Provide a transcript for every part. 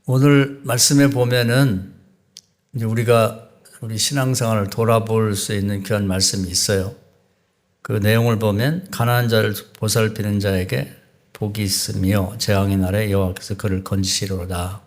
오늘 말씀에 보면은 이제 우리가 우리 신앙생활을 돌아볼 수 있는 귀한 말씀이 있어요. 그 내용을 보면 가난한 자를 보살피는 자에게 복이 있으며 재앙의 날에 여호와께서 그를 건지시리로다.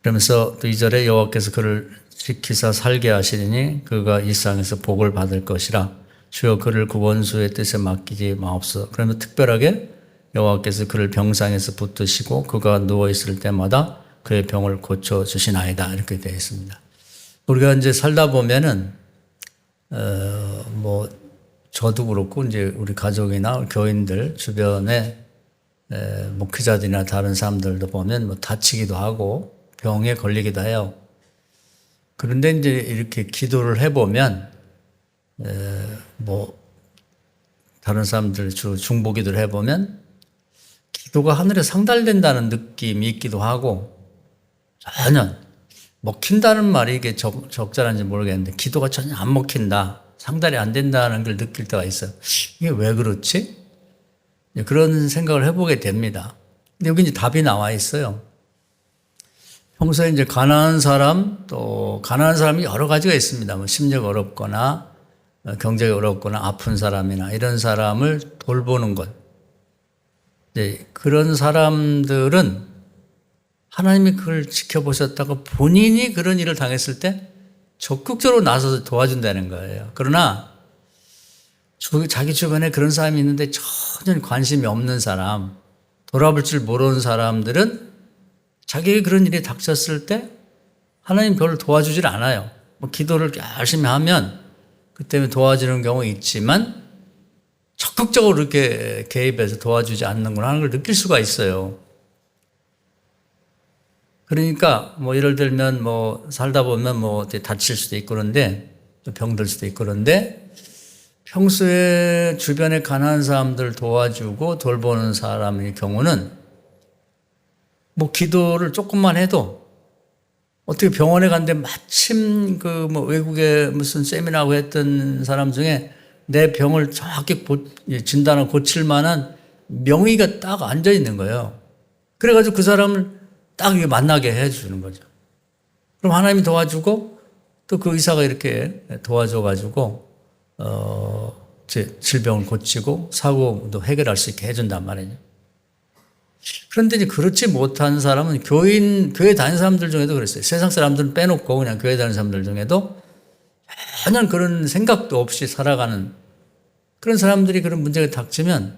그러면서 또 2절에 여호와께서 그를 지키사 살게 하시리니 그가 이 세상에서 복을 받을 것이라. 주여 그를 그 원수의 뜻에 맡기지 마옵소서. 그러면 특별하게 여호와께서 그를 병상에서 붙드시고 그가 누워있을 때마다 그의 병을 고쳐주시나이다. 이렇게 되어 있습니다. 우리가 이제 살다 보면은, 저도 그렇고, 이제 우리 가족이나 교인들 주변에, 목회자들이나 다른 사람들도 보면 다치기도 하고 병에 걸리기도 해요. 그런데 이제 이렇게 기도를 해보면, 다른 사람들 중보기도를 해보면, 기도가 하늘에 상달된다는 느낌이 있기도 하고, 전혀 먹힌다는 말이 이게 적절한지 모르겠는데 기도가 전혀 안 먹힌다, 상달이 안 된다는 걸 느낄 때가 있어요. 이게 왜 그렇지? 그런 생각을 해보게 됩니다. 근데 여기 이제 답이 나와 있어요. 평소에 이제 가난한 사람이 여러 가지가 있습니다. 뭐 심리가 어렵거나 경제가 어렵거나 아픈 사람이나 이런 사람을 돌보는 것. 네, 그런 사람들은 하나님이 그걸 지켜보셨다고 본인이 그런 일을 당했을 때 적극적으로 나서서 도와준다는 거예요. 그러나 자기 주변에 그런 사람이 있는데 전혀 관심이 없는 사람, 돌아볼 줄 모르는 사람들은 자기에게 그런 일이 닥쳤을 때 하나님 별로 도와주질 않아요. 기도를 열심히 하면 그때문에 도와주는 경우 있지만 적극적으로 이렇게 개입해서 도와주지 않는구나 하는 걸 느낄 수가 있어요. 그러니까 예를 들면 살다 보면 다칠 수도 있고 그런데 또 병들 수도 있고 그런데 평소에 주변에 가난한 사람들 도와주고 돌보는 사람의 경우는 기도를 조금만 해도 어떻게 병원에 갔는데 마침 외국에 무슨 세미나하고 했던 사람 중에 내 병을 정확히 진단을 고칠 만한 명의가 딱 앉아 있는 거예요. 그래가지고 그 사람을 딱 만나게 해주는 거죠. 그럼 하나님이 도와주고 또 그 의사가 이렇게 도와줘가지고 제 질병을 고치고 사고도 해결할 수 있게 해준단 말이에요. 그런데 이제 그렇지 못한 사람은 교회 다니는 사람들 중에도 그랬어요. 세상 사람들은 빼놓고 그냥 교회 다니는 사람들 중에도 전혀 그런 생각도 없이 살아가는 그런 사람들이 그런 문제가 닥치면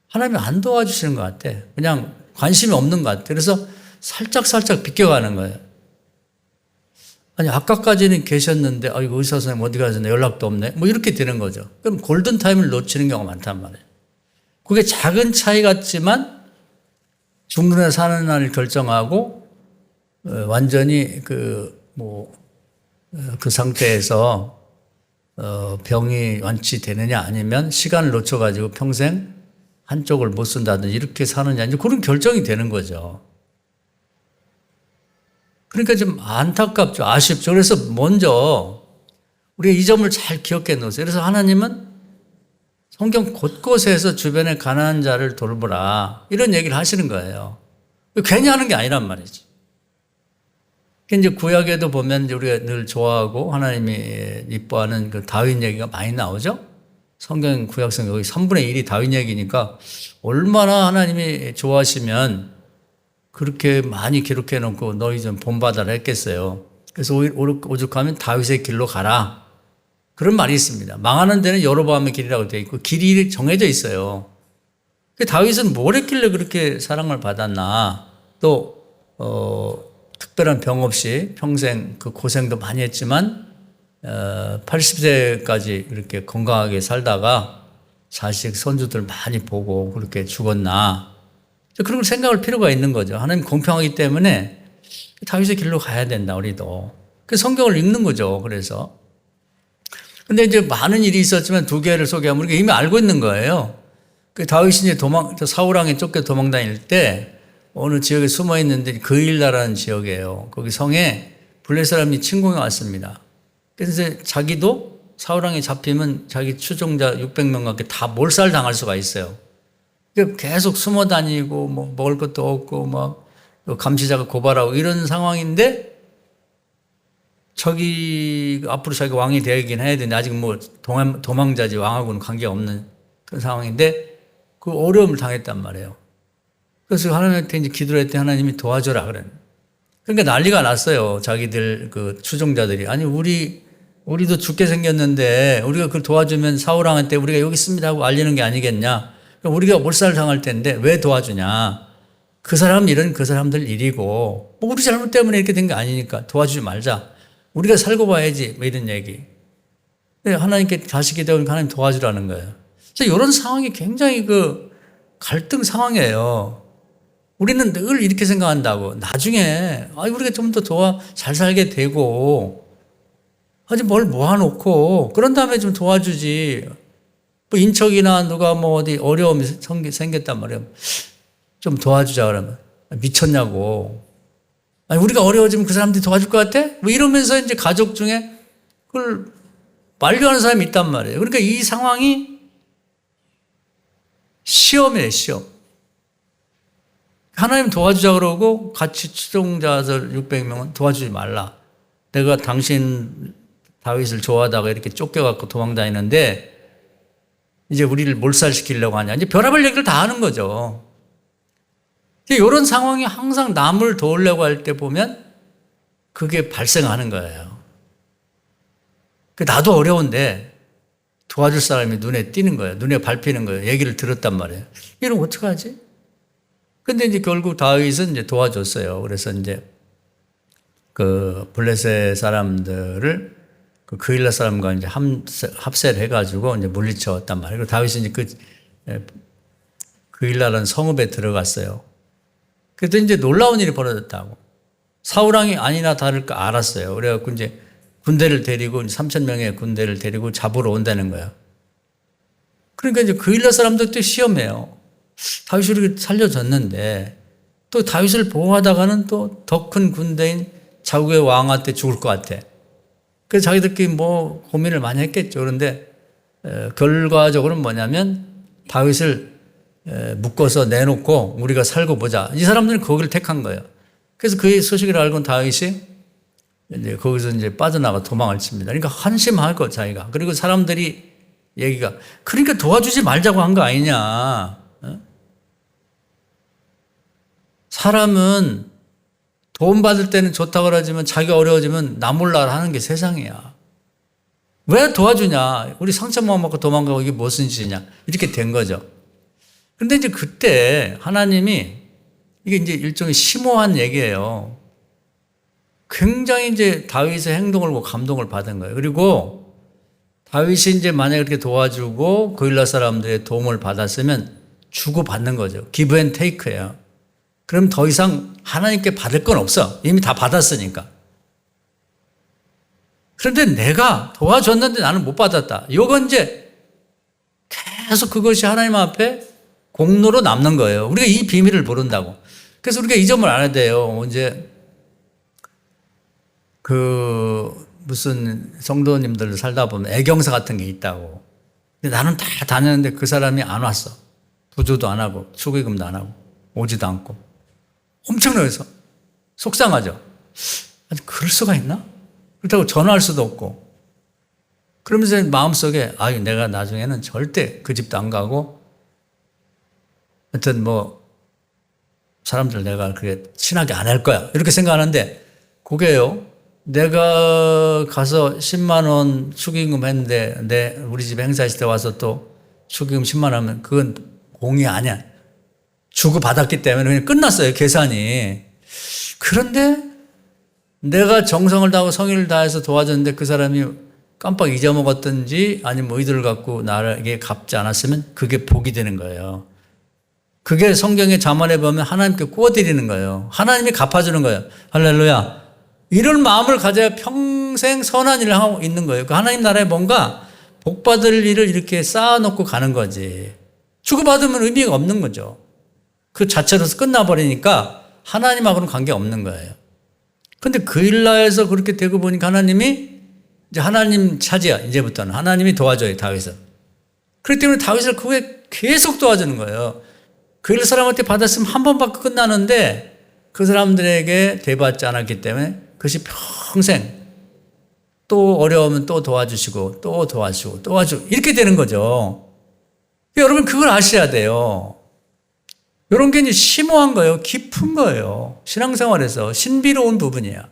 하나님이 안 도와주시는 것 같아. 그냥 관심이 없는 것 같아. 그래서 살짝 비껴가는 거예요. 아니, 아까까지는 계셨는데, 의사 선생님 어디 가셨네? 연락도 없네? 이렇게 되는 거죠. 그럼 골든타임을 놓치는 경우가 많단 말이에요. 그게 작은 차이 같지만 죽는 날 사는 날을 결정하고, 완전히 그 상태에서, 병이 완치되느냐 아니면 시간을 놓쳐가지고 평생 한쪽을 못 쓴다든지 이렇게 사느냐, 이제 그런 결정이 되는 거죠. 그러니까 좀 안타깝죠. 아쉽죠. 그래서 먼저 우리가 이 점을 잘 기억해 놓으세요. 그래서 하나님은 성경 곳곳에서 주변에 가난한 자를 돌보라 이런 얘기를 하시는 거예요. 괜히 하는 게 아니란 말이지. 이제 구약에도 보면 우리가 늘 좋아하고 하나님이 이뻐하는 그 다윗 얘기가 많이 나오죠. 성경 구약성 여기 3분의 1이 다윗 얘기니까 얼마나 하나님이 좋아하시면 그렇게 많이 기록해 놓고 너희 좀 본받아라 했겠어요. 그래서 오죽하면 다윗의 길로 가라. 그런 말이 있습니다. 망하는 데는 여로보암의 길이라고 되어 있고 길이 정해져 있어요. 다윗은 뭘 했길래 그렇게 사랑을 받았나. 또 특별한 병 없이 평생 그 고생도 많이 했지만 80세까지 이렇게 건강하게 살다가 자식 선주들 많이 보고 그렇게 죽었나. 그런 걸 생각할 필요가 있는 거죠. 하나님 공평하기 때문에 다윗의 길로 가야 된다, 우리도. 그 성경을 읽는 거죠, 그래서. 근데 이제 많은 일이 있었지만 두 개를 소개하면 우리가 이미 알고 있는 거예요. 그 다윗이 이제 사울왕에 쫓겨 도망 다닐 때 어느 지역에 숨어 있는데 그일라라는 지역이에요. 거기 성에 블레 사람이 침공해 왔습니다. 그래서 자기도 사울왕에 잡히면 자기 추종자 600명 갖게 다 몰살 당할 수가 있어요. 계속 숨어 다니고 뭐 먹을 것도 없고 막 감시자가 고발하고 이런 상황인데 저기 앞으로 자기가 왕이 되긴 해야 되는데 아직 뭐 도망자지 왕하고는 관계없는 그런 상황인데 그 어려움을 당했단 말이에요. 그래서 하나님한테 이제 기도를 했더니 하나님이 도와줘라 그래. 그러니까 난리가 났어요. 자기들 그 추종자들이. 아니 우리도 죽게 생겼는데 우리가 그걸 도와주면 사울왕한테 우리가 여기 있습니다 하고 알리는 게 아니겠냐. 그럼 우리가 몰살당할 텐데 왜 도와주냐. 그 사람 일은 그 사람들 일이고 뭐 우리 잘못 때문에 이렇게 된 게 아니니까 도와주지 말자. 우리가 살고 봐야지 뭐 이런 얘기. 하나님께 다시 기도하니까 하나님 도와주라는 거예요. 그래서 이런 상황이 굉장히 그 갈등 상황이에요. 우리는 늘 이렇게 생각한다고. 나중에 우리가 좀 더 잘 살게 되고 아직 뭘 모아놓고 그런 다음에 좀 도와주지. 뭐 인척이나 누가 뭐 어디 어려움이 생겼단 말이에요. 좀 도와주자 그러면 미쳤냐고. 아니 우리가 어려워지면 그 사람들이 도와줄 것 같아? 뭐 이러면서 이제 가족 중에 그걸 만류하는 사람이 있단 말이에요. 그러니까 이 상황이 시험이에요, 시험. 하나님 도와주자 그러고 같이 추종자들 600명은 도와주지 말라. 내가 당신 다윗을 좋아하다가 이렇게 쫓겨갖고 도망다니는데 이제 우리를 몰살시키려고 하냐. 이제 별의별 얘기를 다 하는 거죠. 이런 상황이 항상 남을 도우려고 할 때 보면 그게 발생하는 거예요. 나도 어려운데 도와줄 사람이 눈에 띄는 거예요. 눈에 밟히는 거예요. 얘기를 들었단 말이에요. 이러면 어떡하지? 근데 이제 결국 다윗은 이제 도와줬어요. 그래서 이제 그 블레셋 사람들을 그 그일라 사람과 이제 합세를 해가지고 이제 물리쳤단 말이에요. 그리고 다윗이 이제 그일라라는 성읍에 들어갔어요. 그래서 이제 놀라운 일이 벌어졌다고. 사울왕이 아니나 다를까 알았어요. 그래갖고 이제 군대를 데리고 3,000명의 군대를 데리고 잡으러 온다는 거야. 그러니까 이제 그일라 사람들도 시험해요. 다윗을 이렇게 살려줬는데 또 다윗을 보호하다가는 또 더 큰 군대인 자국의 왕한테 죽을 것 같아. 그래서 자기들끼리 뭐 고민을 많이 했겠죠. 그런데 결과적으로는 뭐냐면 다윗을 묶어서 내놓고 우리가 살고 보자. 이 사람들은 거기를 택한 거예요. 그래서 그 소식을 알고 다윗이 이제 거기서 이제 빠져나가 도망을 칩니다. 그러니까 한심하고 자기가. 그리고 사람들이 얘기가 그러니까 도와주지 말자고 한 거 아니냐. 사람은 도움 받을 때는 좋다고 그러지만 자기가 어려워지면 나 몰라 하는 게 세상이야. 왜 도와주냐. 우리 상처만 먹고 도망가고 이게 무슨 짓이냐. 이렇게 된 거죠. 근데 이제 그때 하나님이 이게 이제 일종의 심오한 얘기예요. 굉장히 이제 다윗의 행동을 보고 감동을 받은 거예요. 그리고 다윗이 이제 만약에 그렇게 도와주고 고일라 사람들의 도움을 받았으면 주고받는 거죠. 기브 앤 테이크예요. 그럼 더 이상 하나님께 받을 건 없어. 이미 다 받았으니까. 그런데 내가 도와줬는데 나는 못 받았다. 이건 이제 계속 그것이 하나님 앞에 공로로 남는 거예요. 우리가 이 비밀을 모른다고. 그래서 우리가 이 점을 알아야 돼요. 이제 무슨 성도님들 살다 보면 애경사 같은 게 있다고. 근데 나는 다 다녔는데 그 사람이 안 왔어. 부조도 안 하고 축의금도 안 하고 오지도 않고. 엄청나서 속상하죠. 아니 그럴 수가 있나? 그렇다고 전화할 수도 없고. 그러면서 마음속에 내가 나중에는 절대 그 집도 안 가고 하여튼 뭐 사람들 내가 그렇게 친하게 안 할 거야 이렇게 생각하는데 그게요 내가 가서 10만 원 축의금 했는데 우리 집 행사했을 때 와서 또 축의금 10만 원 하면 그건 공이 아니야. 주고받았기 때문에 그냥 끝났어요 계산이. 그런데 내가 정성을 다하고 성의를 다해서 도와줬는데 그 사람이 깜빡 잊어먹었든지 아니면 의도를 갖고 나에게 갚지 않았으면 그게 복이 되는 거예요. 그게 성경에 자문해 보면 하나님께 구워드리는 거예요. 하나님이 갚아주는 거예요. 할렐루야. 이런 마음을 가져야 평생 선한 일을 하고 있는 거예요. 그 하나님 나라에 뭔가 복받을 일을 이렇게 쌓아놓고 가는 거지. 주고받으면 의미가 없는 거죠. 그 자체로서 끝나버리니까 하나님하고는 관계 없는 거예요. 근데 그일라에서 그렇게 되고 보니까 하나님이 이제 하나님 차지야. 이제부터는 하나님이 도와줘요 다윗을. 그렇기 때문에 다윗을 그게 계속 도와주는 거예요. 그 일 사람한테 받았으면 한 번 받고 끝나는데 그 사람들에게 대받지 않았기 때문에 그것이 평생 또 어려우면 또 도와주시고 또 도와주고 또 도와주고 이렇게 되는 거죠. 여러분 그걸 아셔야 돼요. 이런 게 이제 심오한 거예요. 깊은 거예요. 신앙생활에서 신비로운 부분이야.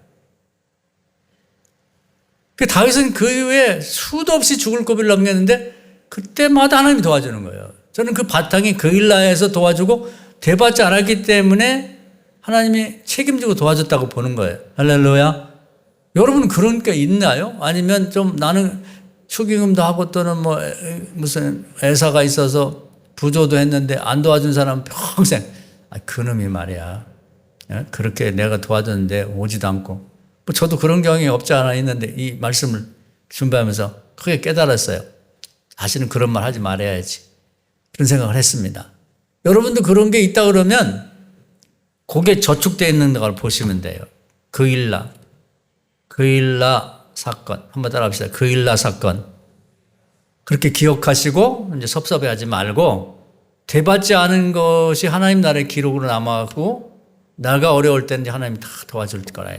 그 다윗은 그 이후에 수도 없이 죽을 고비를 넘겼는데 그때마다 하나님이 도와주는 거예요. 저는 그 바탕이 그일라에서 도와주고 대받지 않았기 때문에 하나님이 책임지고 도와줬다고 보는 거예요. 할렐루야. 여러분 그런 게 있나요? 아니면 좀 나는 축의금도 하고 또는 뭐 무슨 애사가 있어서 부조도 했는데 안 도와준 사람은 평생 그놈이 말이야. 그렇게 내가 도와줬는데 오지도 않고 뭐 저도 그런 경험이 없지 않아 있는데 이 말씀을 준비하면서 크게 깨달았어요. 다시는 그런 말 하지 말아야지. 그런 생각을 했습니다. 여러분도 그런 게 있다 그러면 그게 저축되어 있는 걸 보시면 돼요. 그일라 사건. 한번 따라합시다. 그일라 사건. 그렇게 기억하시고 이제 섭섭해하지 말고 대받지 않은 것이 하나님 나라의 기록으로 남아가고 나가 어려울 때는 하나님이 다 도와줄 거라.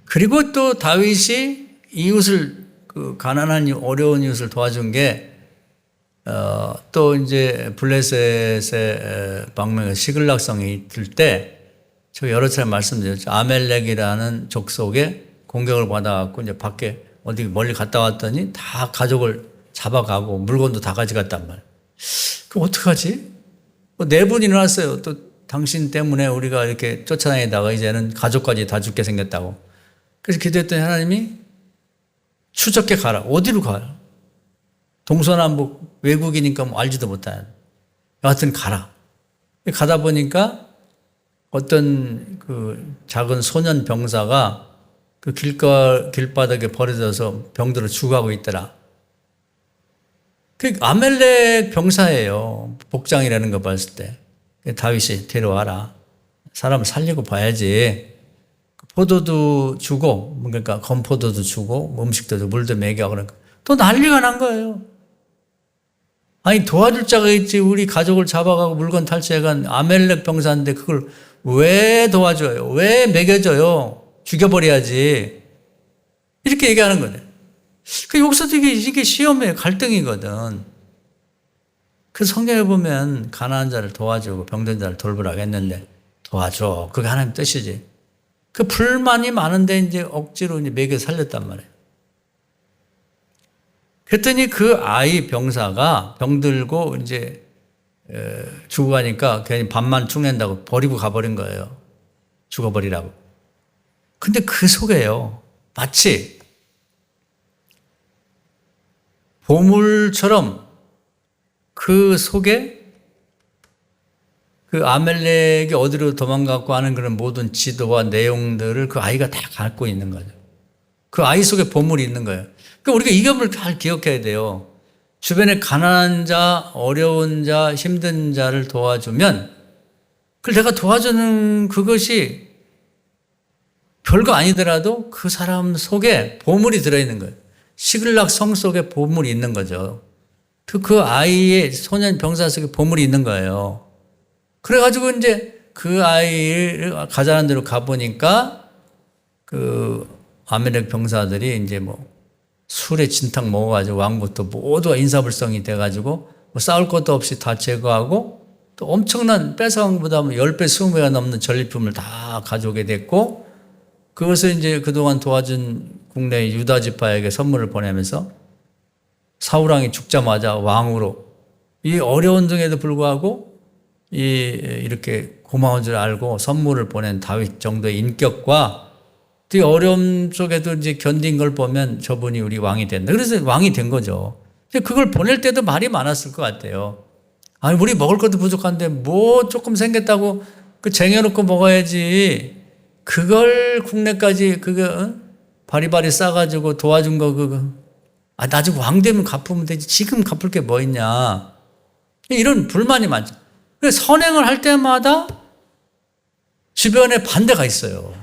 그리고 또 다윗이 이웃을 그 가난한 어려운 이웃을 도와준 게 또 이제 블레셋의 방명에 시글락성이 있을 때 제가 여러 차례 말씀드렸죠. 아멜렉이라는 족속에 공격을 받아갖고 이제 밖에 어디 멀리 갔다 왔더니 다 가족을 잡아가고 물건도 다 가져갔단 말이에요. 그럼 어떡하지? 네 분이 일어났어요. 또 당신 때문에 우리가 이렇게 쫓아다니다가 이제는 가족까지 다 죽게 생겼다고. 그래서 기도했더니 하나님이 추적해 가라. 어디로 가요? 동서남북 외국이니까 뭐 알지도 못하는. 여하튼 가라. 가다 보니까 어떤 그 작은 소년 병사가 그 길바닥에 버려져서 병들어 죽어가고 있더라. 그 아멜렉 병사예요. 복장이라는 거 봤을 때. 다윗이 데려와라. 사람을 살리고 봐야지. 포도도 주고, 그러니까 건포도도 주고, 음식도 주고, 물도 먹여. 그러니까 또 난리가 난 거예요. 아니, 도와줄 자가 있지. 우리 가족을 잡아가고 물건 탈취해간 아멜렉 병사인데 그걸 왜 도와줘요? 왜 먹여줘요? 죽여버려야지. 이렇게 얘기하는 거네. 그 여기서도 이게 시험이에요. 갈등이거든. 그 성경에 보면 가난한 자를 도와주고 병든 자를 돌보라고 했는데 도와줘. 그게 하나님 뜻이지. 그 불만이 많은데 이제 억지로 이제 먹여 살렸단 말이에요. 그랬더니 그 아이 병사가 병들고 이제 죽어가니까 괜히 밥만 축낸다고 버리고 가버린 거예요. 죽어버리라고. 근데 그 속에요. 마치 보물처럼 그 속에 그 아멜렉이 어디로 도망갔고 하는 그런 모든 지도와 내용들을 그 아이가 다 갖고 있는 거죠. 그 아이 속에 보물이 있는 거예요. 그러니까 우리가 이 점을 잘 기억해야 돼요. 주변에 가난한 자, 어려운 자, 힘든 자를 도와주면 그걸 내가 도와주는 그것이 별거 아니더라도 그 사람 속에 보물이 들어있는 거예요. 시글락 성 속에 보물이 있는 거죠. 그 아이의 소년 병사 속에 보물이 있는 거예요. 그래가지고 이제 그 아이를 가자는 대로 가보니까 그 아멜렉 병사들이 이제 뭐 술에 진탕 먹어가지고 왕부터 모두가 인사불성이 돼가지고 뭐 싸울 것도 없이 다 제거하고 또 엄청난 뺏어간 것보다 10배, 20배가 넘는 전리품을 다 가져오게 됐고 그것을 이제 그동안 도와준 국내 유다 지파에게 선물을 보내면서 사울왕이 죽자마자 왕으로 이 어려운 중에도 불구하고 이렇게 고마운 줄 알고 선물을 보낸 다윗 정도의 인격과 이 어려움 속에도 이제 견딘 걸 보면 저분이 우리 왕이 된다. 그래서 왕이 된 거죠. 근데 그걸 보낼 때도 말이 많았을 것 같아요. 아니, 우리 먹을 것도 부족한데 뭐 조금 생겼다고 그 쟁여놓고 먹어야지. 그걸 국내까지 그거 바리바리 싸가지고 도와준 거 그거. 나중에 왕 되면 갚으면 되지. 지금 갚을 게 뭐 있냐. 이런 불만이 많죠. 그래서 선행을 할 때마다 주변에 반대가 있어요.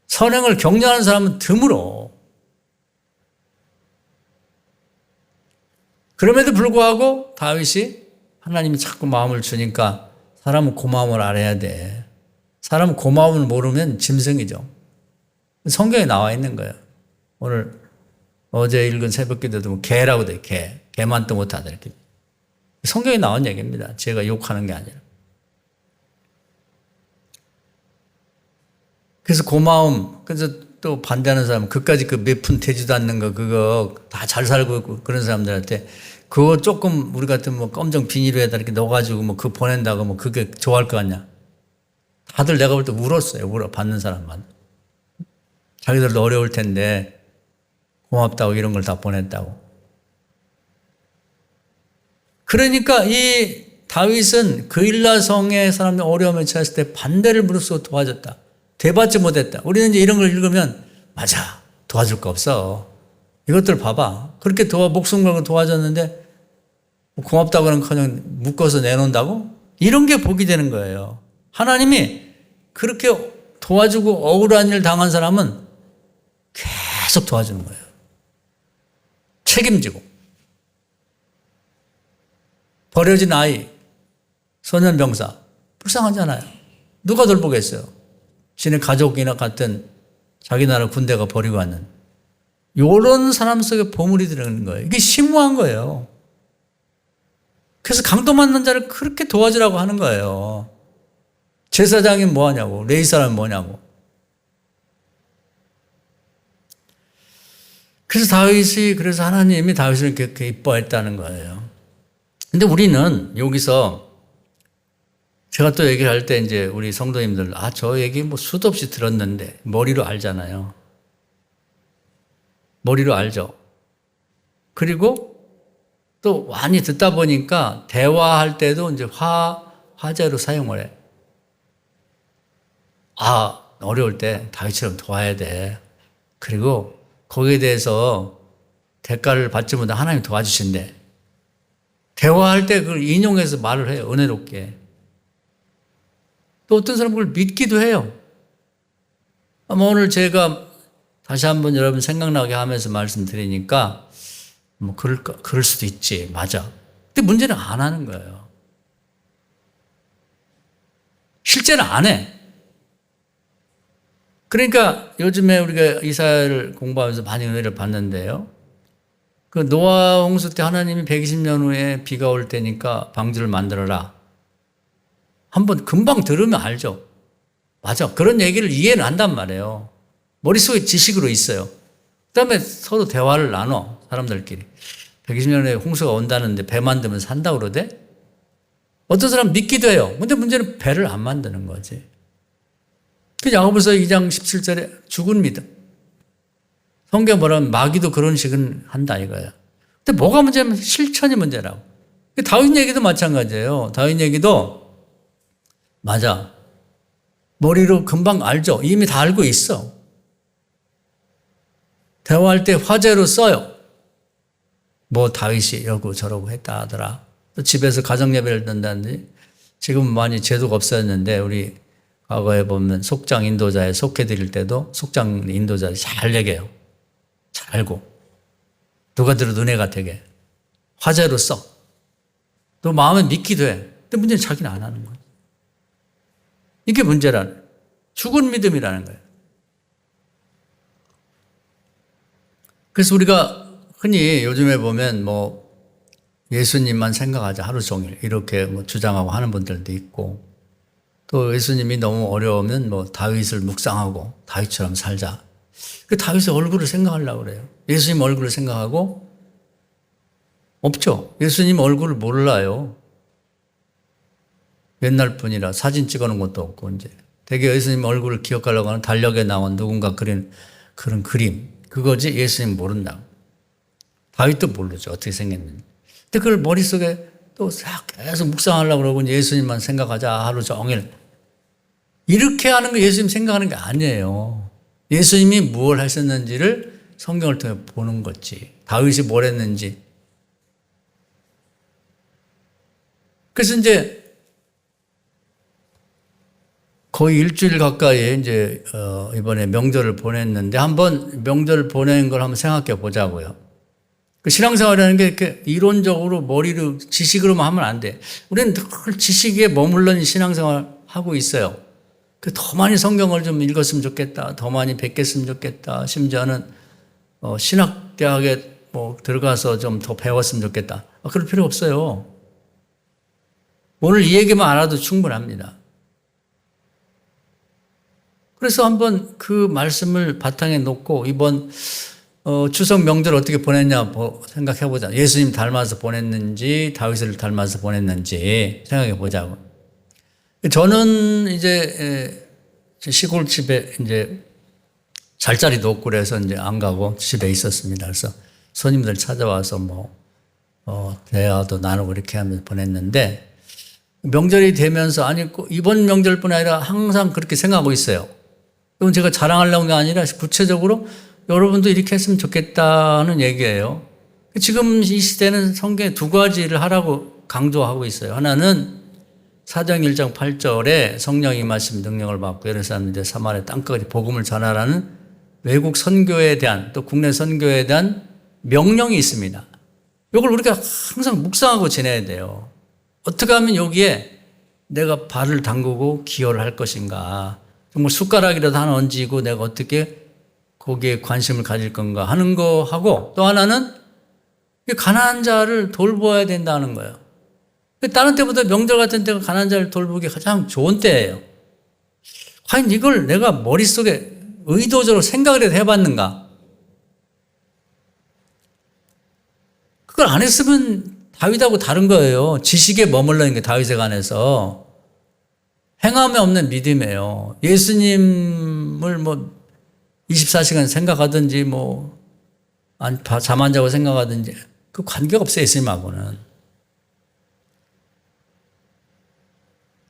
선행을 격려하는 사람은 드물어. 그럼에도 불구하고 다윗이 하나님이 자꾸 마음을 주니까 사람은 고마움을 알아야 돼. 사람은 고마움을 모르면 짐승이죠. 성경에 나와 있는 거예요. 오늘 어제 읽은 새벽기도도 뭐 개라고 돼. 개만도 못하다 이렇게. 성경에 나온 얘기입니다. 제가 욕하는 게 아니라. 그래서 고마움, 그래서 또 반대하는 사람, 그까지 그 몇 푼 되지도 않는 거, 그거 다 잘 살고 있고 그런 사람들한테 그거 조금 우리 같은 뭐 검정 비닐에다 이렇게 넣어가지고 뭐 그거 보낸다고 뭐 그게 좋아할 것 같냐. 다들 내가 볼 때 울었어요. 받는 사람만. 자기들도 어려울 텐데 고맙다고 이런 걸 다 보냈다고. 그러니까 이 다윗은 그일라성의 사람이 어려움에 처했을 때 반대를 무릅쓰고 도와줬다. 대받지 못했다. 우리는 이제 이런 걸 읽으면 맞아. 도와줄 거 없어. 이것들 봐봐. 그렇게 목숨 걸고 도와줬는데 고맙다고는 그냥 묶어서 내놓는다고? 이런 게 복이 되는 거예요. 하나님이 그렇게 도와주고 억울한 일 당한 사람은 계속 도와주는 거예요. 책임지고. 버려진 아이, 소년병사, 불쌍하잖아요. 누가 돌보겠어요? 지네 가족이나 같은 자기 나라 군대가 버리고 왔는 이런 사람 속에 보물이 들어있는 거예요. 이게 심오한 거예요. 그래서 강도 맞는 자를 그렇게 도와주라고 하는 거예요. 제사장이 뭐하냐고, 레위 사람이 뭐냐고. 그래서 하나님이 다윗을 그렇게 이뻐했다는 거예요. 근데 우리는 여기서 제가 또 얘기를 할 때 이제 우리 성도님들, 저 얘기 뭐 수도 없이 들었는데, 머리로 알잖아요. 머리로 알죠. 그리고 또 많이 듣다 보니까 대화할 때도 이제 화제로 사용을 해. 어려울 때 다윗처럼 도와야 돼. 그리고 거기에 대해서 대가를 받지 못해 하나님이 도와주신대. 대화할 때 그걸 인용해서 말을 해요. 은혜롭게. 또 어떤 사람은 그걸 믿기도 해요. 아마 오늘 제가 다시 한번 여러분 생각나게 하면서 말씀드리니까 뭐 그럴 수도 있지. 맞아. 근데 문제는 안 하는 거예요. 실제는 안 해. 그러니까 요즘에 우리가 이사야를 공부하면서 많이 은혜를 받는데요. 그 노아 홍수 때 하나님이 120년 후에 비가 올 때니까 방주를 만들어라. 한번 금방 들으면 알죠. 맞아. 그런 얘기를 이해는 한단 말이에요. 머릿속에 지식으로 있어요. 그 다음에 서로 대화를 나눠, 사람들끼리. 120년 후에 홍수가 온다는데 배 만들면 산다고 그러대? 어떤 사람 믿기도 해요. 근데 문제는 배를 안 만드는 거지. 그 야고보서 2장 17절에 죽은 믿음. 성경 뭐라면 마귀도 그런 식은 한다 이거야. 근데 뭐가 문제냐면 실천이 문제라고. 다윗 얘기도 마찬가지예요. 다윗 얘기도 맞아. 머리로 금방 알죠. 이미 다 알고 있어. 대화할 때 화제로 써요. 뭐 다윗이 이러고 저러고 했다 하더라. 또 집에서 가정예배를 든다든지 지금은 많이 제도가 없어졌는데 우리 과거에 보면 속장 인도자에 속해드릴 때도 속장 인도자 잘 얘기해요. 잘 알고. 누가 들어도 은혜가 되게. 화제로 써. 또 마음에 믿기도 해. 근데 문제는 자기는 안 하는 거야. 이게 문제라는 거예요. 죽은 믿음이라는 거예요. 그래서 우리가 흔히 요즘에 보면 뭐 예수님만 생각하자 하루 종일 이렇게 뭐 주장하고 하는 분들도 있고 또 예수님이 너무 어려우면 뭐 다윗을 묵상하고 다윗처럼 살자. 그 다윗의 얼굴을 생각하려고 그래요. 예수님 얼굴을 생각하고 없죠. 예수님 얼굴을 몰라요. 옛날 분이라 사진 찍어놓은 것도 없고 이제 되게 예수님 얼굴을 기억하려고 하는 달력에 나온 누군가 그린 그런 그림 그거지 예수님 모른다. 다윗도 모르죠. 어떻게 생겼는지. 근데 그걸 머릿속에 또 계속 묵상하려고 그러고 예수님만 생각하자 하루 종일. 이렇게 하는 거 예수님 생각하는 게 아니에요. 예수님이 무엇을 하셨는지를 성경을 통해 보는 거지. 다윗이 뭘 했는지. 그래서 이제 거의 일주일 가까이 이제 이번에 명절을 보냈는데 한번 명절 보낸 걸 한번 생각해 보자고요. 그 신앙생활이라는 게 이렇게 이론적으로 머리로 지식으로만 하면 안 돼. 우리는 늘 지식에 머물러 신앙생활 하고 있어요. 더 많이 성경을 좀 읽었으면 좋겠다. 더 많이 뵙겠으면 좋겠다. 심지어는 신학대학에 들어가서 좀 더 배웠으면 좋겠다. 그럴 필요 없어요. 오늘 이 얘기만 알아도 충분합니다. 그래서 한번 그 말씀을 바탕에 놓고 이번 추석 명절 어떻게 보냈냐 생각해 보자. 예수님 닮아서 보냈는지 다윗을 닮아서 보냈는지 생각해 보자고. 저는 이제 시골집에 이제 잘 자리도 없고 그래서 이제 안 가고 집에 있었습니다. 그래서 손님들 찾아와서 대화도 나누고 이렇게 하면서 보냈는데 명절이 되면서 이번 명절뿐 아니라 항상 그렇게 생각하고 있어요. 이건 제가 자랑하려는 게 아니라 구체적으로 여러분도 이렇게 했으면 좋겠다는 얘기예요. 지금 이 시대는 성경에 두 가지를 하라고 강조하고 있어요. 하나는 사도행 1장 8절에 성령이 임하시면 능력을 받고 예루살렘 사마리아 땅끝까지 복음을 전하라는 외국 선교에 대한 또 국내 선교에 대한 명령이 있습니다. 이걸 우리가 항상 묵상하고 지내야 돼요. 어떻게 하면 여기에 내가 발을 담그고 기여를 할 것인가. 정말 숟가락이라도 하나 얹이고 내가 어떻게 거기에 관심을 가질 건가 하는 거 하고 또 하나는 가난한 자를 돌보아야 된다는 거예요. 다른 때보다 명절 같은 때가 가난한 자를 돌보기 가장 좋은 때예요. 과연 이걸 내가 머릿속에 의도적으로 생각을 해봤는가? 그걸 안 했으면 다윗하고 다른 거예요. 지식에 머물러 있는 게 다윗에 관해서. 행함에 없는 믿음이에요. 예수님을 24시간 생각하든지 잠 안 자고 생각하든지 그 관계가 없어요. 예수님하고는.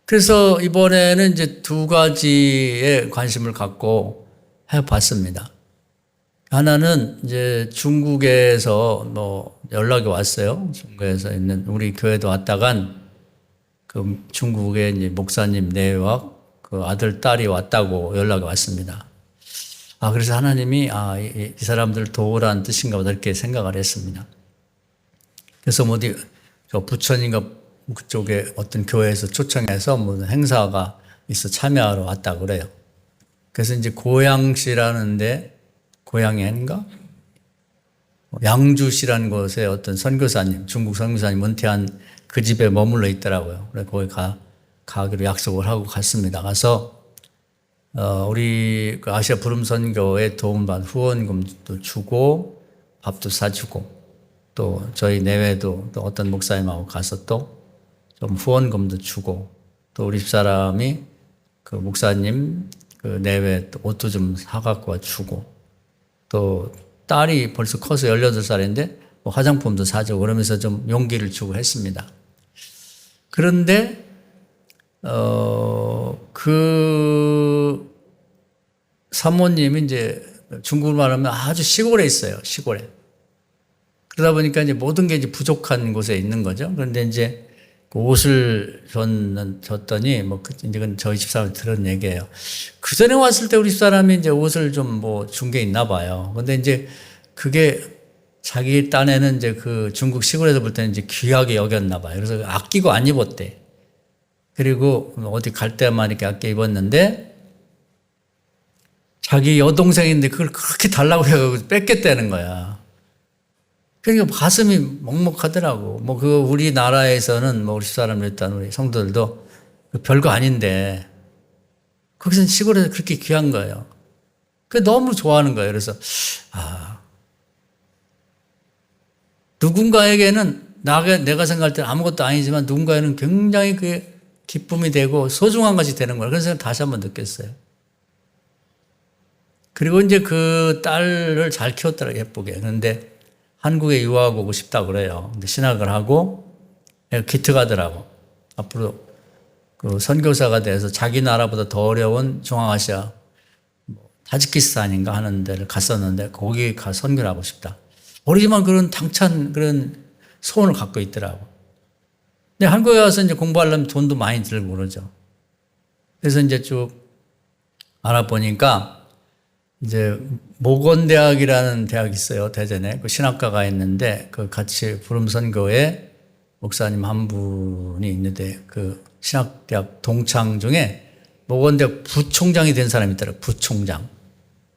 그래서 이번에는 이제 두 가지에 관심을 갖고 해봤습니다. 하나는 이제 중국에서 연락이 왔어요. 중국에서 있는 우리 교회도 왔다간 그 중국의 이제 목사님 내외와 그 아들, 딸이 왔다고 연락이 왔습니다. 그래서 하나님이 이 사람들 도우라는 뜻인가 보다 이렇게 생각을 했습니다. 그래서 저 부천인가 그쪽에 어떤 교회에서 초청해서 행사가 있어 참여하러 왔다고 그래요. 그래서 이제 고양시라는데 고양인가? 양주시라는 곳에 어떤 선교사님, 중국 선교사님 은퇴한 그 집에 머물러 있더라고요. 그래서 거기 가기로 약속을 하고 갔습니다. 가서 우리 아시아 부름 선교에 도움받은 후원금도 주고 밥도 사주고 또 저희 내외도 또 어떤 목사님하고 가서 또 좀 후원금도 주고 또 우리 집사람이 그 목사님 그 내외 또 옷도 좀 사갖고 주고 또 딸이 벌써 커서 18살인데 화장품도 사주고 그러면서 좀 용기를 주고 했습니다. 그런데 그 사모님이 이제 중국을 말하면 아주 시골에 있어요. 시골에. 그러다 보니까 이제 모든 게 이제 부족한 곳에 있는 거죠. 그런데 이제 그 옷을 줬더니 이제 그건 저희 집사람이 들은 얘기예요. 그 전에 왔을 때 우리 집사람이 이제 옷을 좀 준 게 있나 봐요. 근데 이제 그게 자기 딴에는 이제 그 중국 시골에서 볼 때는 이제 귀하게 여겼나 봐요. 그래서 아끼고 안 입었대. 그리고 어디 갈 때만 이렇게 아껴 입었는데 자기 여동생인데 그걸 그렇게 달라고 해가지고 뺏겠다는 거야. 그러니까 가슴이 먹먹하더라고. 우리나라에서는 우리 집사람 일단 우리 성도들도 별거 아닌데 거기서는 시골에서 그렇게 귀한 거예요. 너무 좋아하는 거예요. 그래서 누군가에게는 내가 생각할 때는 아무것도 아니지만 누군가에는 굉장히 그게 기쁨이 되고 소중한 것이 되는 거예요. 그래서 다시 한번 느꼈어요. 그리고 이제 그 딸을 잘 키웠더라고요. 예쁘게. 그런데 한국에 유학 오고 싶다고 그래요. 근데 신학을 하고 기트 가더라고. 앞으로 그 선교사가 돼서 자기 나라보다 더 어려운 중앙아시아 타지키스탄인가 하는 데를 갔었는데 거기 가 선교를 하고 싶다. 모르지만 그런 당찬 그런 소원을 갖고 있더라고. 근데 한국에 와서 이제 공부하려면 돈도 많이 들고 그러죠. 그래서 이제 쭉 알아보니까 이제 모건대학이라는 대학이 있어요. 대전에. 그 신학과가 있는데 그 같이 부름선교회 목사님 한 분이 있는데 그 신학대학 동창 중에 모건대학 부총장이 된 사람이 있더라고요. 부총장.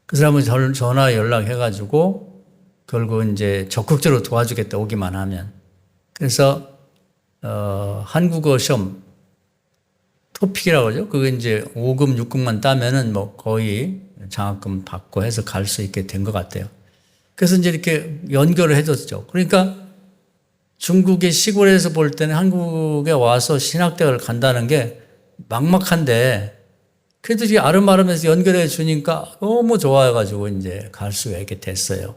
그 사람은 전화 연락해가지고 결국 이제 적극적으로 도와주겠다 오기만 하면. 그래서 한국어 시험 토픽이라고 그러죠. 그게 이제 5급, 6급만 따면은 뭐 거의 장학금 받고 해서 갈 수 있게 된 것 같아요. 그래서 이제 이렇게 연결을 해줬죠. 그러니까 중국의 시골에서 볼 때는 한국에 와서 신학대학을 간다는 게 막막한데 그래도 이게 아름아름해서 연결해 주니까 너무 좋아해가지고 이제 갈 수가 있게 됐어요.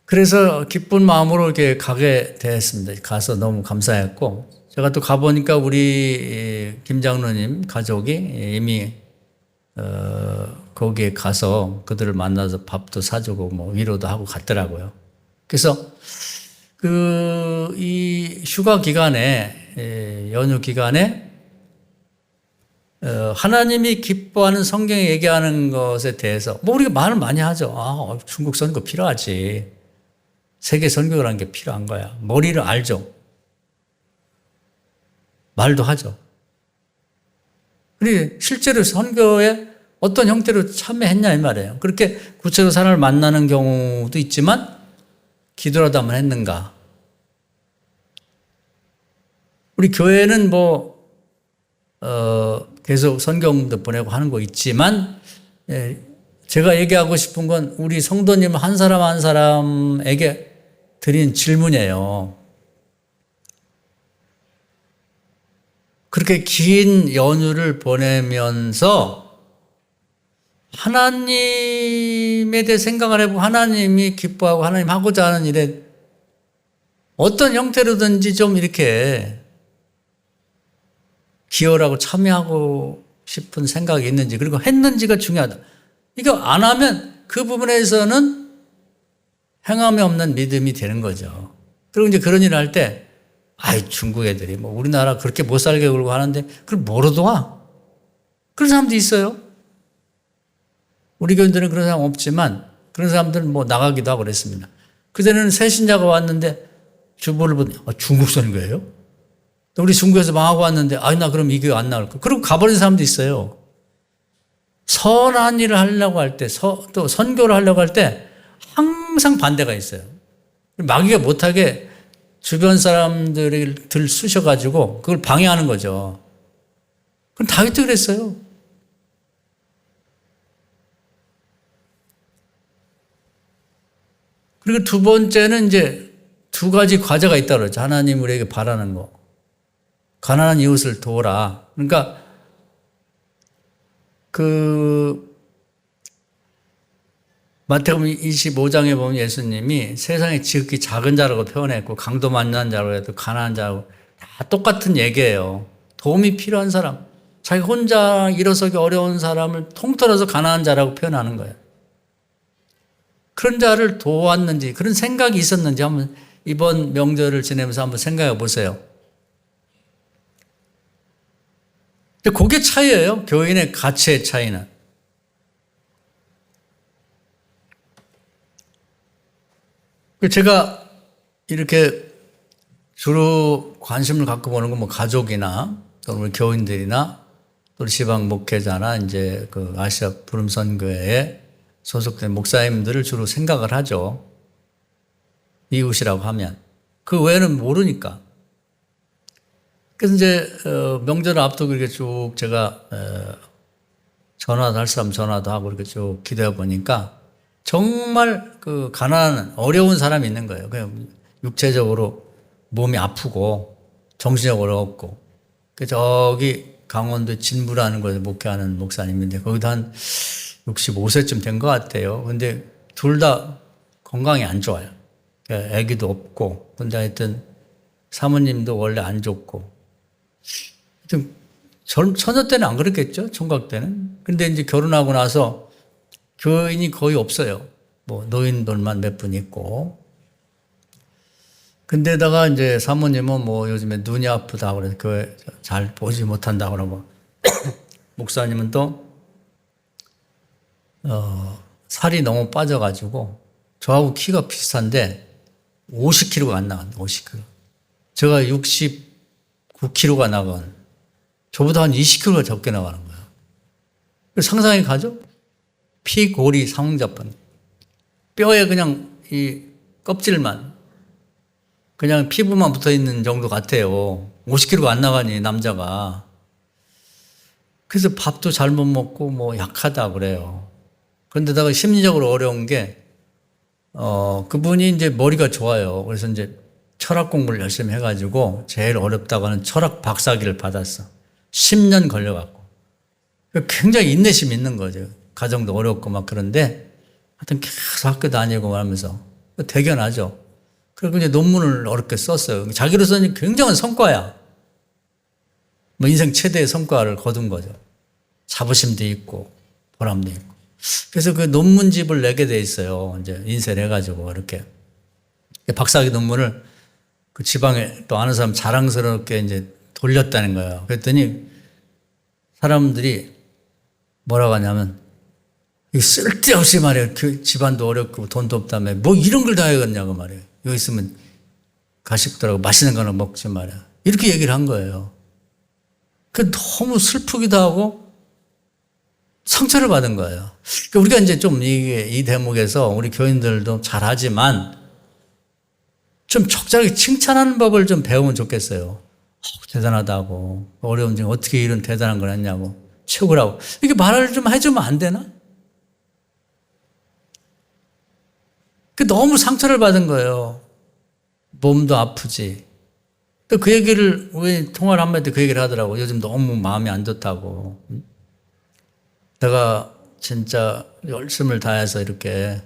그래서 기쁜 마음으로 이렇게 가게 됐습니다. 가서 너무 감사했고, 제가 또 가보니까 우리 김 장로님 가족이 이미, 거기에 가서 그들을 만나서 밥도 사주고 뭐 위로도 하고 갔더라고요. 그래서 이 휴가 기간에, 연휴 기간에, 하나님이 기뻐하는 성경에 얘기하는 것에 대해서, 뭐 우리가 말을 많이 하죠. 중국 선거 필요하지. 세계 선교라는 게 필요한 거야. 머리를 알죠. 말도 하죠. 그리고 실제로 선교에 어떤 형태로 참여했냐 이 말이에요. 그렇게 구체적으로 사람을 만나는 경우도 있지만 기도라도 한번 했는가. 우리 교회는 계속 선교도 보내고 하는 거 있지만 제가 얘기하고 싶은 건 우리 성도님 한 사람 한 사람에게 드린 질문이에요. 그렇게 긴 연휴를 보내면서 하나님에 대해 생각을 해보고 하나님이 기뻐하고 하나님 하고자 하는 일에 어떤 형태로든지 좀 이렇게 기여하고 참여하고 싶은 생각이 있는지 그리고 했는지가 중요하다. 이거 안 하면 그 부분에서는 행함이 없는 믿음이 되는 거죠. 그리고 이제 그런 일을 할 때, 중국 애들이 뭐 우리나라 그렇게 못 살게 굴고 하는데, 그걸 뭐로 도와? 그런 사람도 있어요. 우리 교인들은 그런 사람 없지만, 그런 사람들은 뭐 나가기도 하고 그랬습니다. 그전에는 새 신자가 왔는데, 주보를 보니, 중국 선교예요? 또 우리 중국에서 망하고 왔는데, 나 그럼 이 교회 안 나올 거. 그리고 가버린 사람도 있어요. 선한 일을 하려고 할 때, 또 선교를 하려고 할 때, 항상 반대가 있어요. 마귀가 못하게 주변 사람들을 쑤셔가지고 그걸 방해하는 거죠. 그럼 다윗도 그랬어요. 그리고 두 번째는 이제 두 가지 과제가 있다고 그러죠. 하나님 우리에게 바라는 거. 가난한 이웃을 도우라. 그러니까 마태복음 25장에 보면 예수님이 세상에 지극히 작은 자라고 표현했고 강도 만난 자라고 해도 가난한 자라고 다 똑같은 얘기예요. 도움이 필요한 사람, 자기 혼자 일어서기 어려운 사람을 통틀어서 가난한 자라고 표현하는 거예요. 그런 자를 도왔는지 그런 생각이 있었는지 한번 이번 명절을 지내면서 한번 생각해 보세요. 근데 그게 차이예요. 교인의 가치의 차이는. 제가 이렇게 주로 관심을 갖고 보는 건 뭐 가족이나 또 우리 교인들이나 또 지방 목회자나 이제 그 아시아 부름선교회에 소속된 목사님들을 주로 생각을 하죠. 이웃이라고 하면. 그 외에는 모르니까. 그래서 이제 명절을 앞두고 이렇게 쭉 제가 전화도 할 사람 전화도 하고 이렇게 쭉 기도해 보니까 정말 그 가난한 어려운 사람이 있는 거예요. 그냥 육체적으로 몸이 아프고 정신적으로 어렵고. 저기 강원도 진부라는 곳에 목회하는 목사님인데 거기도 한 65세쯤 된 것 같아요. 근데 둘 다 건강이 안 좋아요. 아기도 없고. 근데 하여튼 사모님도 원래 안 좋고. 하여튼 처녀 때는 안 그랬겠죠? 총각 때는. 근데 이제 결혼하고 나서 교인이 거의 없어요. 뭐 노인들만 몇 분 있고. 근데다가 이제 사모님은 뭐 요즘에 눈이 아프다고 그래서 교회 잘 보지 못한다고 그러고 목사님은 또 살이 너무 빠져가지고 저하고 키가 비슷한데 50kg가 안 나간 50kg. 제가 69kg가 나간 저보다 한 20kg가 적게 나가는 거예요. 상상이 가죠? 피, 골이 상잡한 뼈에 그냥 이 껍질만 그냥 피부만 붙어 있는 정도 같아요. 50kg가 안 나가니 남자가. 그래서 밥도 잘 못 먹고 뭐 약하다 그래요. 그런데다가 심리적으로 어려운 게 그분이 이제 머리가 좋아요. 그래서 이제 철학 공부를 열심히 해가지고 제일 어렵다고 하는 철학 박사학위를 받았어. 10년 걸려갖고. 굉장히 인내심이 있는 거죠. 가정도 어렵고 막 그런데 하여튼 계속 학교 다니고 하면서 대견하죠. 그리고 이제 논문을 어렵게 썼어요. 자기로서는 굉장한 성과야. 뭐 인생 최대의 성과를 거둔 거죠. 자부심도 있고 보람도 있고. 그래서 그 논문집을 내게 돼 있어요. 이제 인쇄를 해가지고 이렇게 박사학위 논문을 그 지방에 또 아는 사람 자랑스럽게 이제 돌렸다는 거예요. 그랬더니 사람들이 뭐라고 하냐면 이거 쓸데없이 말이에요. 그 집안도 어렵고 돈도 없다며 뭐 이런 걸 다 해야겠냐고 말이에요. 여기 있으면 가식들하고 맛있는 거나 먹지 말이야. 이렇게 얘기를 한 거예요. 그 너무 슬프기도 하고 상처를 받은 거예요. 그러니까 우리가 이제 좀 이 대목에서 우리 교인들도 잘하지만 좀 적절하게 칭찬하는 법을 좀 배우면 좋겠어요. 대단하다고. 어려운 중에 어떻게 이런 대단한 걸 했냐고. 최고라고. 이렇게 말을 좀 해주면 안 되나? 너무 상처를 받은 거예요. 몸도 아프지. 또 그 얘기를, 우리 통화를 한 번 때 그 얘기를 하더라고. 요즘 너무 마음이 안 좋다고. 내가 진짜 열심을 다해서 이렇게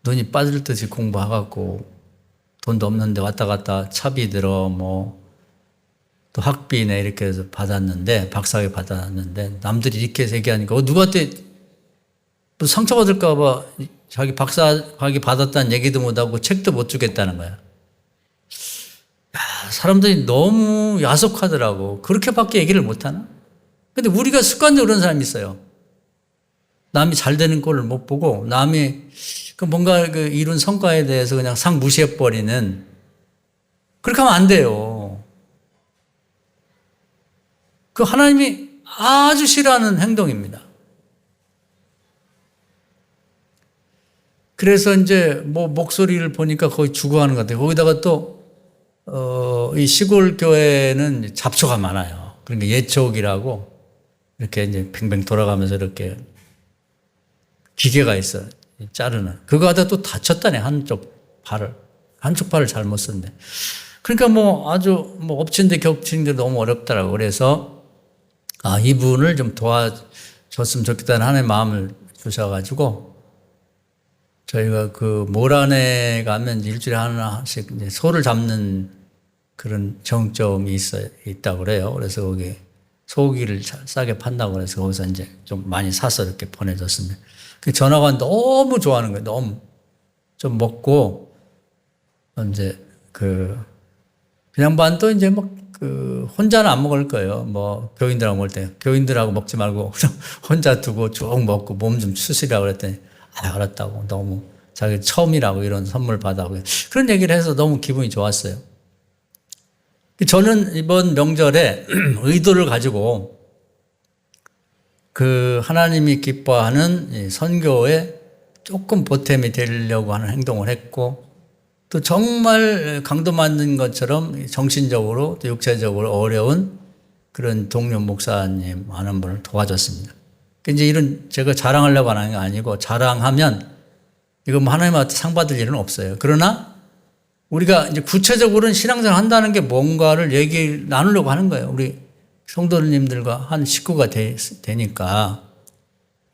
눈이 빠질 듯이 공부해갖고 돈도 없는데 왔다 갔다 차비 들어 또 학비네 이렇게 해서 받았는데 박사학위 받았는데 남들이 이렇게 얘기하니까 누구한테 뭐 상처받을까 봐 자기 박사학위 받았다는 얘기도 못하고 책도 못 주겠다는 거야. 사람들이 너무 야속하더라고. 그렇게밖에 얘기를 못하나? 근데 우리가 습관적으로 그런 사람이 있어요. 남이 잘 되는 꼴을 못 보고 남이 뭔가 그 이룬 성과에 대해서 그냥 상 무시해버리는, 그렇게 하면 안 돼요. 그 하나님이 아주 싫어하는 행동입니다. 그래서 이제 목소리를 보니까 거의 죽어가는 것 같아요. 거기다가 또 이 시골 교회는 잡초가 많아요. 그러니까 예초기라고 이렇게 이제 뱅뱅 돌아가면서 이렇게 기계가 있어요. 자르는. 그거 하다 또 다쳤다네, 한쪽 팔을 잘못 썼네. 그러니까 아주 엎친 데 겹친 데 너무 어렵더라고. 그래서 이분을 좀 도와줬으면 좋겠다는 하나님의 마음을 주셔가지고 저희가 그 모란에 가면 일주일에 하나씩 이제 소를 잡는 그런 정점이 있다고 그래요. 그래서 거기 소고기를 싸게 판다고 그래서 거기서 이제 좀 많이 사서 이렇게 보내줬습니다. 그 전화가 너무 좋아하는 거예요. 너무. 좀 먹고, 이제 그 양반도 이제 혼자는 안 먹을 거예요. 교인들하고 먹을 때. 교인들하고 먹지 말고 혼자 두고 쭉 먹고 몸 좀 추스리라고 그랬더니, 알았다고. 너무 자기 처음이라고 이런 선물 받아고. 그런 얘기를 해서 너무 기분이 좋았어요. 저는 이번 명절에 의도를 가지고 그 하나님이 기뻐하는 선교에 조금 보탬이 되려고 하는 행동을 했고, 또 정말 강도 맞는 것처럼 정신적으로 또 육체적으로 어려운 그런 동료 목사님 하는 분을 도와줬습니다. 이제 이런 제가 자랑하려고 하는 게 아니고, 자랑하면 이거 하나님한테 상 받을 일은 없어요. 그러나 우리가 이제 구체적으로는 신앙생활 한다는 게 뭔가를 나누려고 하는 거예요. 우리 성도님들과 한 식구가 되니까.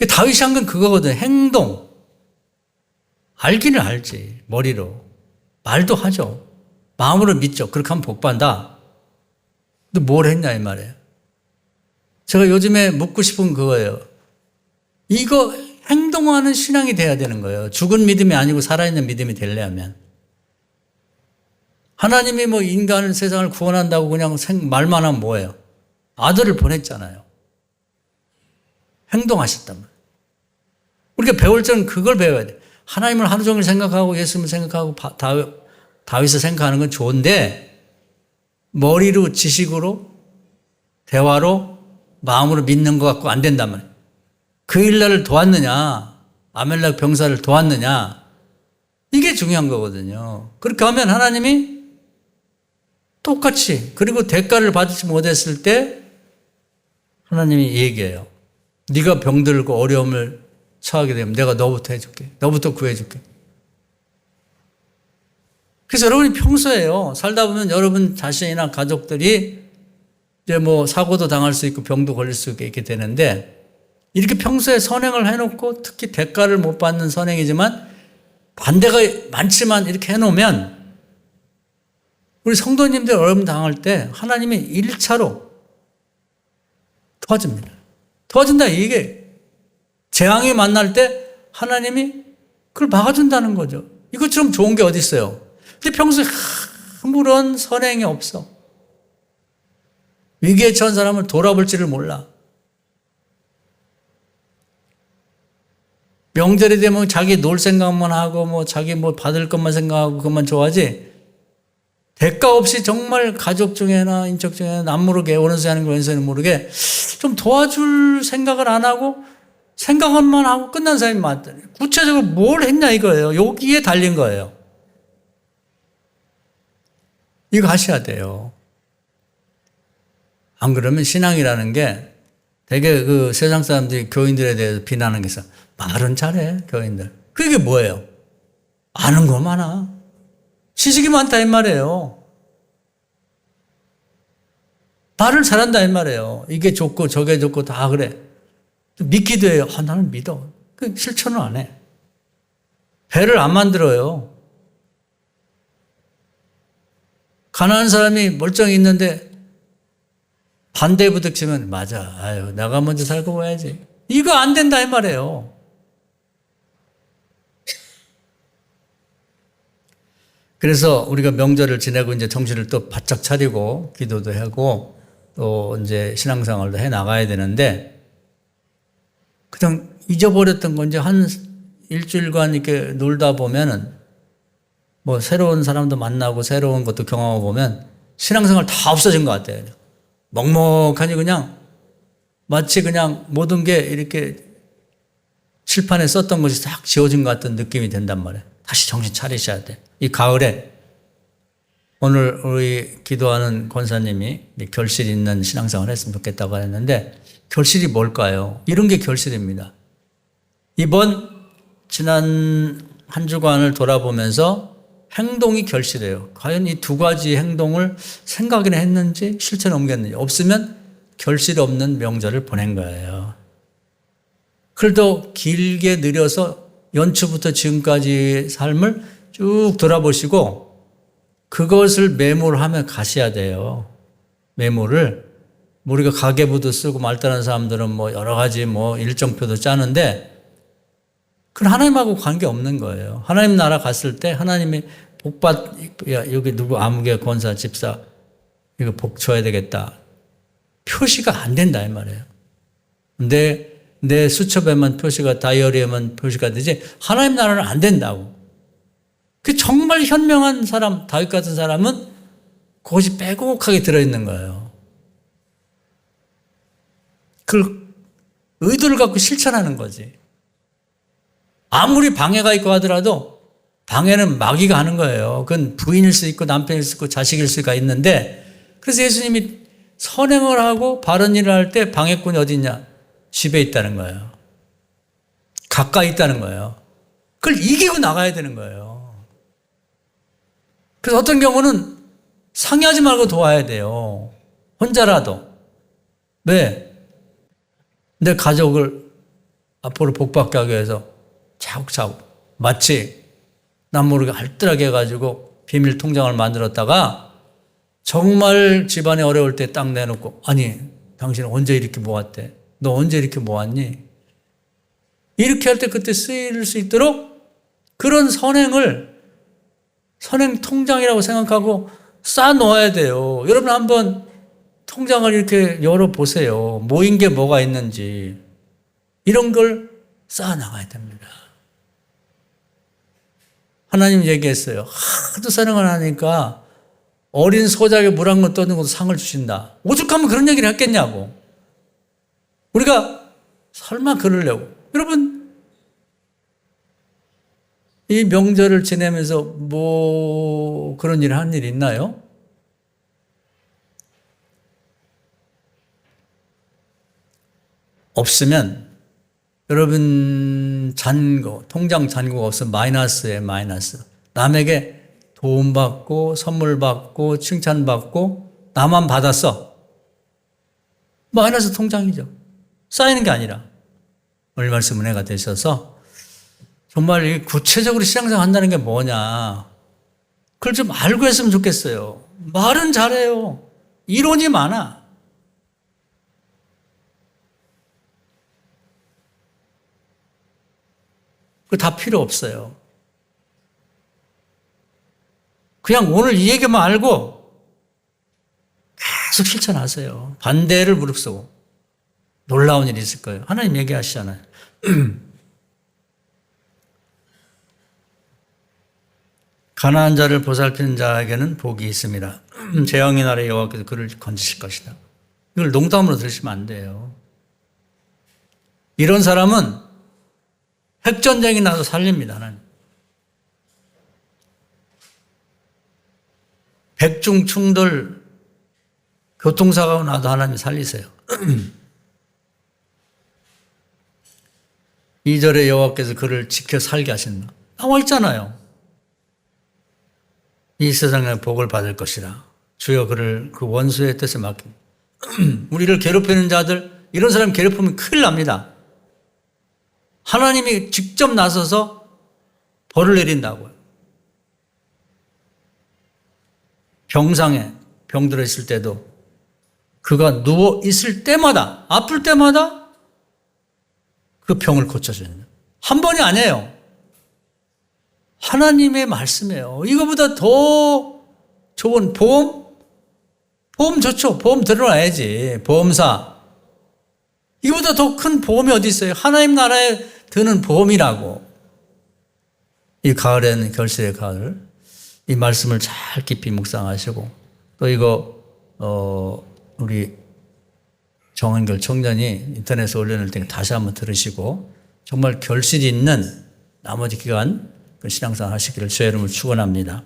다윗이 한 건 그거거든. 행동. 알기는 알지. 머리로. 말도 하죠. 마음으로 믿죠. 그렇게 하면 복 받는다. 근데 뭘 했냐 이 말이에요. 제가 요즘에 묻고 싶은 그거예요. 이거 행동하는 신앙이 돼야 되는 거예요. 죽은 믿음이 아니고 살아있는 믿음이 되려면. 하나님이 인간을 세상을 구원한다고 그냥 말만 하면 뭐예요? 아들을 보냈잖아요. 행동하셨단 말이에요. 우리가 배울 때는 그걸 배워야 돼. 하나님을 하루 종일 생각하고 예수님을 생각하고 다윗을 생각하는 건 좋은데 머리로 지식으로 대화로 마음으로 믿는 것 같고 안 된단 말이에요. 그 일날을 도왔느냐 아멜렉 병사를 도왔느냐 이게 중요한 거거든요. 그렇게 하면 하나님이 똑같이 그리고 대가를 받지 못했을 때 하나님이 얘기해요. 네가 병들고 어려움을 처하게 되면 내가 너부터 해줄게. 너부터 구해줄게. 그래서 여러분이 평소에요. 살다 보면 여러분 자신이나 가족들이 이제 뭐 사고도 당할 수 있고 병도 걸릴 수 있게 되는데 이렇게 평소에 선행을 해놓고 특히 대가를 못 받는 선행이지만 반대가 많지만 이렇게 해놓으면 우리 성도님들 어려움 당할 때 하나님이 1차로 도와줍니다. 도와준다 이게 재앙이 만날 때 하나님이 그걸 막아준다는 거죠. 이것처럼 좋은 게 어디 있어요. 근데 평소에 아무런 선행이 없어. 위기에 처한 사람을 돌아볼지를 몰라. 명절이 되면 자기 놀 생각만 하고 뭐 자기 뭐 받을 것만 생각하고 그것만 좋아하지 대가 없이 정말 가족 중에나 인적 중에나 남 모르게 오른손이 하는 거 왼손이 모르게 좀 도와줄 생각을 안 하고 생각만 하고 끝난 사람이 많다. 구체적으로 뭘 했냐 이거예요. 여기에 달린 거예요. 이거 하셔야 돼요. 안 그러면 신앙이라는 게 되게 그 세상 사람들이 교인들에 대해서 비난하는 게 있어. 말은 잘해 교인들. 그게 뭐예요? 아는 거 많아. 지식이 많다 이 말이에요. 말을 잘한다 이 말이에요. 이게 좋고 저게 좋고 다 그래. 믿기도 해요. 나는 믿어. 그 실천을 안 해. 배를 안 만들어요. 가난한 사람이 멀쩡히 있는데 반대 부딪히면 맞아. 아유, 내가 먼저 살고 가야지. 이거 안 된다 이 말이에요. 그래서 우리가 명절을 지내고 이제 정신을 또 바짝 차리고 기도도 하고 또 이제 신앙생활도 해 나가야 되는데 그냥 잊어버렸던 건 이제 한 일주일간 이렇게 놀다 보면은 뭐 새로운 사람도 만나고 새로운 것도 경험하고 보면 신앙생활 다 없어진 것 같아요. 먹먹하니 그냥 마치 그냥 모든 게 이렇게 칠판에 썼던 것이 싹 지워진 것 같은 느낌이 된단 말이에요. 다시 정신 차리셔야 돼. 이 가을에 오늘 우리 기도하는 권사님이 결실 있는 신앙생활을 했으면 좋겠다고 했는데 결실이 뭘까요? 이런 게 결실입니다. 이번 지난 한 주간을 돌아보면서 행동이 결실이에요. 과연 이 두 가지 행동을 생각이나 했는지 실천에 옮겼는지 없으면 결실이 없는 명절을 보낸 거예요. 그래도 길게 느려서 연초부터 지금까지의 삶을 쭉 돌아보시고 그것을 메모를 하며 가셔야 돼요. 메모를 우리가 가계부도 쓰고 말다른 사람들은 뭐 여러 가지 뭐 일정표도 짜는데 그건 하나님하고 관계 없는 거예요. 하나님 나라 갔을 때 하나님이 야, 여기 누구 아무개 권사 집사 이거 복 줘야 되겠다. 표시가 안 된다 이 말이에요. 내 수첩에만 표시가 다이어리에만 표시가 되지 하나님 나라는 안 된다고. 그 정말 현명한 사람 다윗 같은 사람은 그것이 빼곡하게 들어있는 거예요. 그걸 의도를 갖고 실천하는 거지. 아무리 방해가 있고 하더라도 방해는 마귀가 하는 거예요. 그건 부인일 수 있고 남편일 수 있고 자식일 수가 있는데 그래서 예수님이 선행을 하고 바른 일을 할 때 방해꾼이 어디 있냐? 집에 있다는 거예요. 가까이 있다는 거예요. 그걸 이기고 나가야 되는 거예요. 그래서 어떤 경우는 상의하지 말고 도와야 돼요. 혼자라도. 왜? 내 가족을 앞으로 복받게 하기 위해서 차곡차곡 마치 남 모르게 알뜰하게 해가지고 비밀 통장을 만들었다가 정말 집안에 어려울 때 딱 내놓고 아니 당신은 언제 이렇게 모았대? 너 언제 이렇게 모았니? 이렇게 할 때 그때 쓰일 수 있도록 그런 선행 통장이라고 생각하고 쌓아놓아야 돼요. 여러분 한번 통장을 이렇게 열어보세요. 모인 게 뭐가 있는지. 이런 걸 쌓아나가야 됩니다. 하나님 얘기했어요. 하도 사랑을 하니까 어린 소작에 물 한 번 떠는 것도 상을 주신다. 오죽하면 그런 얘기를 했겠냐고. 우리가 설마 그러려고. 여러분, 이 명절을 지내면서 뭐 그런 일을 한 일 있나요? 없으면 여러분 통장 잔고가 없으면 마이너스에 마이너스. 남에게 도움 받고 선물 받고 칭찬 받고 나만 받았어. 마이너스 통장이죠. 쌓이는 게 아니라. 오늘 말씀 은혜가 되셔서 정말 구체적으로 신앙생활 한다는 게 뭐냐. 그걸 좀 알고 했으면 좋겠어요. 말은 잘해요. 이론이 많아. 그거 다 필요 없어요. 그냥 오늘 이 얘기만 알고 계속 실천하세요. 반대를 무릅쓰고 놀라운 일이 있을 거예요. 하나님 얘기하시잖아요. 가난한 자를 보살피는 자에게는 복이 있습니다. 재앙의 날에 여호와께서 그를 건지실 것이다. 이걸 농담으로 들으시면 안 돼요. 이런 사람은 핵전쟁이 나도 살립니다. 하나님. 백중 충돌 교통사고가 나도 하나님 살리세요. 2절에 여호와께서 그를 지켜 살게 하신다. 나와 있잖아요. 이 세상에 복을 받을 것이라. 주여 그를 그 원수의 뜻에 맡깁니다. 우리를 괴롭히는 자들, 이런 사람 괴롭히면 큰일 납니다. 하나님이 직접 나서서 벌을 내린다고요. 병상에 병들어 있을 때도 그가 누워 있을 때마다, 아플 때마다 그 병을 고쳐주는. 한 번이 아니에요. 하나님의 말씀이에요. 이거보다 더 좋은 보험 좋죠. 보험 들어놔야지. 보험사. 이거보다 더 큰 보험이 어디 있어요? 하나님 나라에 드는 보험이라고. 이 가을에는 결실의 가을. 이 말씀을 잘 깊이 묵상하시고 또 이거 우리 정한결 청년이 인터넷에 올려놓을 때 다시 한번 들으시고 정말 결실이 있는 나머지 기간 신앙생활 하시기를 주의 이름으로 축원합니다.